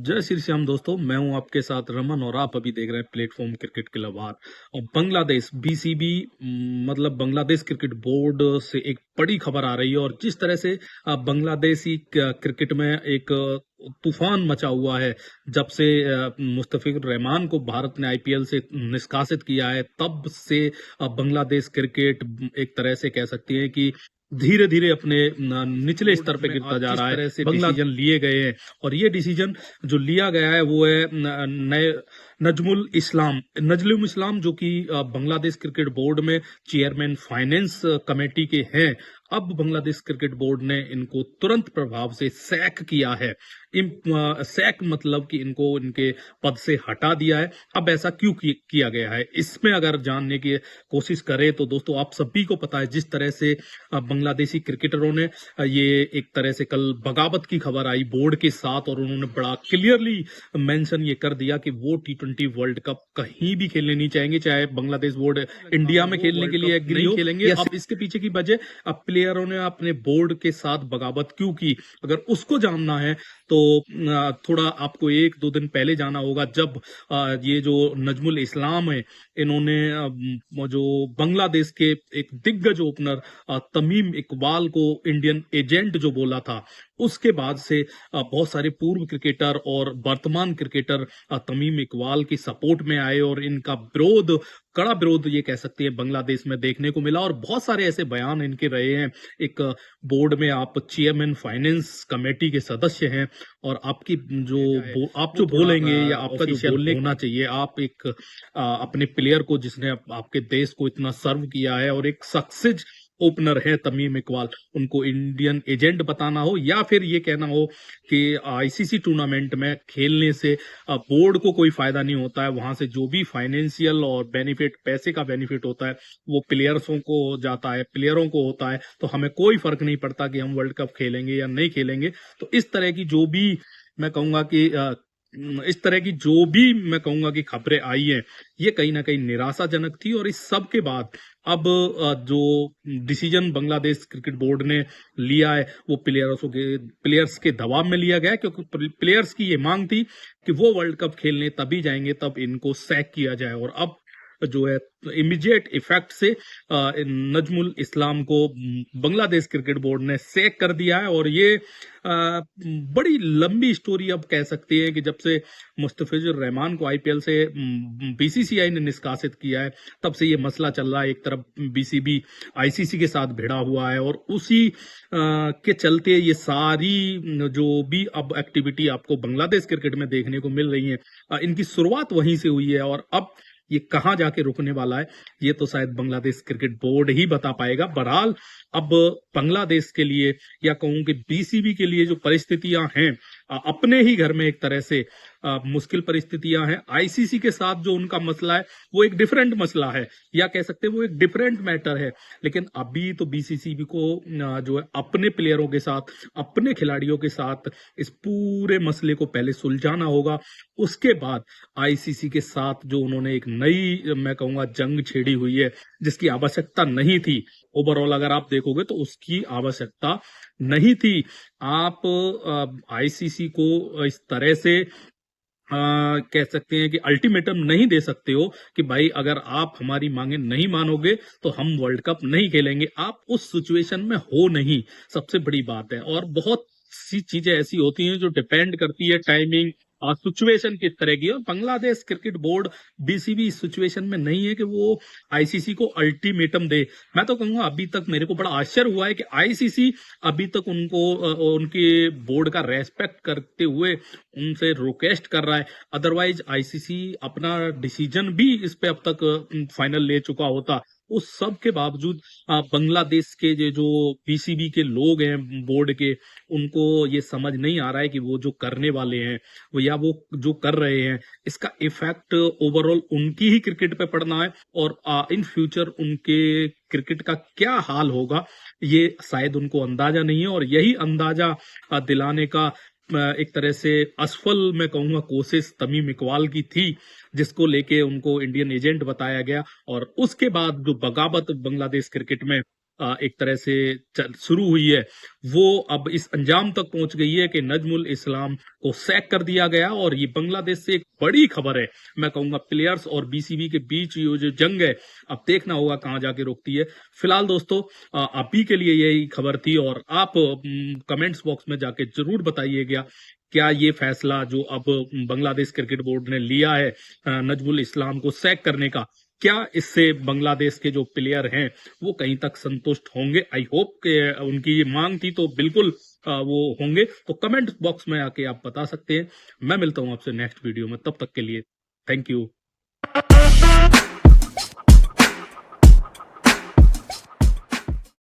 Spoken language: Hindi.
जय श्री श्याम दोस्तों, मैं हूं आपके साथ रमन और आप अभी देख रहे हैं प्लेटफॉर्म क्रिकेट क्लब आर। और बांग्लादेश बीसीबी मतलब बांग्लादेश क्रिकेट बोर्ड से एक बड़ी खबर आ रही है। और जिस तरह से बांग्लादेशी क्रिकेट में एक तूफान मचा हुआ है जब से मुस्तफिजुर रहमान को भारत ने आईपीएल से निष्कासित किया है, तब से बांग्लादेश क्रिकेट एक तरह से कह सकती है कि धीरे धीरे अपने निचले स्तर पे गिरता जा रहा है। तरह से डिसीजन लिए गए हैं और ये डिसीजन जो लिया गया है वो है नए नजमुल इस्लाम जो कि बांग्लादेश क्रिकेट बोर्ड में चेयरमैन फाइनेंस कमेटी के हैं। अब बांग्लादेश क्रिकेट बोर्ड ने इनको तुरंत प्रभाव से सैक किया है। सैक मतलब कि इनको इनके पद से हटा दिया है। अब ऐसा क्यों किया गया है, इसमें अगर जानने की कोशिश करें तो दोस्तों आप सभी को पता है जिस तरह से बांग्लादेशी क्रिकेटरों ने ये एक तरह से कल बगावत की खबर आई बोर्ड के साथ, और उन्होंने बड़ा क्लियरली मेंशन ये कर दिया कि वो टी20 वर्ल्ड कप कहीं भी खेलने नहीं चाहेंगे, चाहे बांग्लादेश बोर्ड इंडिया में खेलने के लिए एग्री हो खेलेंगे। अब इसके पीछे की वजह, अब प्लेयरों ने अपने बोर्ड के साथ बगावत क्यों की, अगर उसको जानना है तो थोड़ा आपको एक दो दिन पहले जाना होगा, जब ये जो नजमुल इस्लाम है इन्होंने जो बांग्लादेश के एक दिग्गज ओपनर तमीम इकबाल को इंडियन एजेंट जो बोला था, उसके बाद से बहुत सारे पूर्व क्रिकेटर और वर्तमान क्रिकेटर तमीम इकबाल की सपोर्ट में आए और इनका विरोध, कड़ा विरोध ये कह सकते हैं बांग्लादेश में देखने को मिला। और बहुत सारे ऐसे बयान इनके रहे हैं। एक बोर्ड में आप चेयरमैन फाइनेंस कमेटी के सदस्य हैं और आपकी आप जो बोलेंगे या आपका जो बोलने होना चाहिए, आप एक अपने प्लेयर को जिसने आपके देश को इतना सर्व किया है और एक सक्सेस ओपनर है तमीम इकबाल, उनको इंडियन एजेंट बताना हो या फिर ये कहना हो कि आईसीसी टूर्नामेंट में खेलने से बोर्ड को कोई फायदा नहीं होता है, वहां से जो भी फाइनेंशियल और बेनिफिट, पैसे का बेनिफिट होता है वो प्लेयर्सों को जाता है, प्लेयरों को होता है, तो हमें कोई फर्क नहीं पड़ता कि हम वर्ल्ड कप खेलेंगे या नहीं खेलेंगे। तो इस तरह की जो भी मैं कहूंगा कि मैं कहूंगा कि खबरें आई हैं, ये कहीं ना कहीं निराशाजनक थी। और इस सब के बाद अब जो डिसीजन बांग्लादेश क्रिकेट बोर्ड ने लिया है वो प्लेयर्स के दबाव में लिया गया है, क्योंकि प्लेयर्स की ये मांग थी कि वो वर्ल्ड कप खेलने तभी जाएंगे तब इनको सैक किया जाए। और अब जो है इमीडिएट इफेक्ट से नजमुल इस्लाम को बांग्लादेश क्रिकेट बोर्ड ने सैक कर दिया है। और ये बड़ी लंबी स्टोरी अब कह सकते हैं कि जब से मुस्तफिजुर रहमान को आईपीएल से बीसीसीआई ने निष्कासित किया है, तब से ये मसला चल रहा है। एक तरफ बीसीबी आईसीसी के साथ भिड़ा हुआ है और उसी के चलते ये सारी जो भी अब एक्टिविटी आपको बांग्लादेश क्रिकेट में देखने को मिल रही है, इनकी शुरुआत वहीं से हुई है। और अब ये कहां जाके रुकने वाला है ये तो शायद बांग्लादेश क्रिकेट बोर्ड ही बता पाएगा। बहरहाल अब बांग्लादेश के लिए या कहूं कि बीसीबी के लिए जो परिस्थितियां हैं, अपने ही घर में एक तरह से मुश्किल परिस्थितियां हैं। आईसीसी के साथ जो उनका मसला है वो एक डिफरेंट मसला है, या कह सकते हैं वो एक डिफरेंट मैटर है। लेकिन अभी तो बीसीसीबी को जो है अपने प्लेयरों के साथ, अपने खिलाड़ियों के साथ इस पूरे मसले को पहले सुलझाना होगा। उसके बाद आईसीसी के साथ जो उन्होंने एक नई मैं कहूंगा जंग छेड़ी हुई है, जिसकी आवश्यकता नहीं थी, ओवरऑल अगर आप देखोगे तो उसकी आवश्यकता नहीं थी। आप आईसीसी को इस तरह से कह सकते हैं कि अल्टीमेटम नहीं दे सकते हो कि भाई अगर आप हमारी मांगे नहीं मानोगे तो हम वर्ल्ड कप नहीं खेलेंगे। आप उस सिचुएशन में हो नहीं, सबसे बड़ी बात है। और बहुत सी चीजें ऐसी होती हैं जो डिपेंड करती है टाइमिंग और सिचुएशन किस तरह की है। और बांग्लादेश क्रिकेट बोर्ड बीसीबी इस सिचुएशन में नहीं है कि वो आईसीसी को अल्टीमेटम दे। मैं तो कहूंगा अभी तक मेरे को बड़ा आश्चर्य हुआ है कि आईसीसी अभी तक उनको उनके बोर्ड का रेस्पेक्ट करते हुए उनसे रिक्वेस्ट कर रहा है। अदरवाइज आईसीसी अपना डिसीजन भी इस पे अब तक फाइनल ले चुका होता। उस सब के बावजूद बांग्लादेश के जो बीसीबी के लोग हैं बोर्ड के, उनको ये समझ नहीं आ रहा है कि वो जो करने वाले हैं वो या वो जो कर रहे हैं, इसका इफेक्ट ओवरऑल उनकी ही क्रिकेट पे पड़ना है। और इन फ्यूचर उनके क्रिकेट का क्या हाल होगा ये शायद उनको अंदाजा नहीं है। और यही अंदाजा दिलाने का एक तरह से असफल मैं कहूंगा कोशिश तमीम इकबाल की थी, जिसको लेके उनको इंडियन एजेंट बताया गया। और उसके बाद जो बगावत बांग्लादेश क्रिकेट में एक तरह से शुरू हुई है, वो अब इस अंजाम तक पहुंच गई है कि नजमुल इस्लाम को सैक कर दिया गया। और ये बांग्लादेश से एक बड़ी खबर है, मैं कहूंगा प्लेयर्स और बीसीबी के बीच ये जो जंग है, अब देखना होगा कहां जाके रोकती है। फिलहाल दोस्तों अभी के लिए यही खबर थी, और आप कमेंट्स बॉक्स में जाके जरूर बताइएगा क्या ये फैसला जो अब बांग्लादेश क्रिकेट बोर्ड ने लिया है नजमुल इस्लाम को सैक करने का, क्या इससे बांग्लादेश के जो प्लेयर हैं वो कहीं तक संतुष्ट होंगे। आई होप कि उनकी ये मांग थी तो बिल्कुल वो होंगे। तो कमेंट बॉक्स में आके आप बता सकते हैं। मैं मिलता हूं आपसे नेक्स्ट वीडियो में, तब तक के लिए थैंक यू।